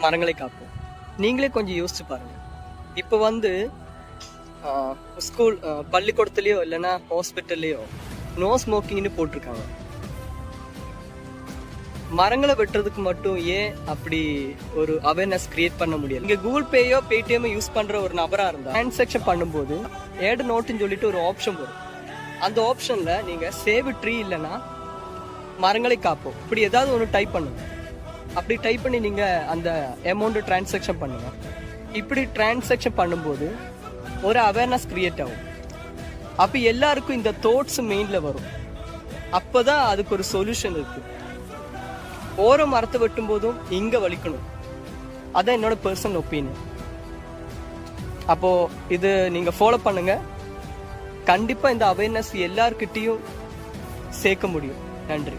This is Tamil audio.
மரங்களை காப்போம். நீங்களே கொஞ்சம் யோசிச்சு பாருங்க. இப்போ வந்து ஸ்கூல் பள்ளிக்கூடத்துலயோ இல்லைன்னா ஹாஸ்பிட்டல்லையோ நோ ஸ்மோக்கிங்னு போட்டிருக்காங்க. மரங்களை வெட்டுறதுக்கு மட்டும் ஏன் அப்படி ஒரு அவேர்னஸ் கிரியேட் பண்ண முடியாது? இங்க கூகுள் பேயோ பேடிஎம் யூஸ் பண்ற ஒரு நபரா இருந்தா டிரான்சாக்ஷன் பண்ணும்போது ஏடு நோட்டுன்னு சொல்லிட்டு ஒரு ஆப்ஷன் வரும். அந்த ஆப்ஷன்ல நீங்க சேவ் ட்ரீ இல்லைன்னா மரங்களை காப்போம் இப்படி ஏதாவது ஒன்று டைப் பண்ணுங்க. அப்படி டைப் பண்ணி நீங்க அந்த அமௌண்ட் டிரான்சாக்ஷன் பண்ணுங்க. இப்படி டிரான்சாக்ஷன் பண்ணும்போது ஒரு அவேர்னஸ் கிரியேட் ஆகும். அப்ப எல்லாருக்கும் இந்த தாட்ஸ் மெயின்ல வரும். அப்பதான் அதுக்கு ஒரு சொல்யூஷன் இருக்கு. ஓர மரத்தை வெட்டும் போதும் இங்க வலிக்கணும். அதான் என்னோட பர்சனல் ஒப்பீனியன். அப்போ இது நீங்க ஃபாலோ பண்ணுங்க. கண்டிப்பா இந்த அவேர்னஸ் எல்லார்கிட்டையும் சேர்க்க முடியும். நன்றி.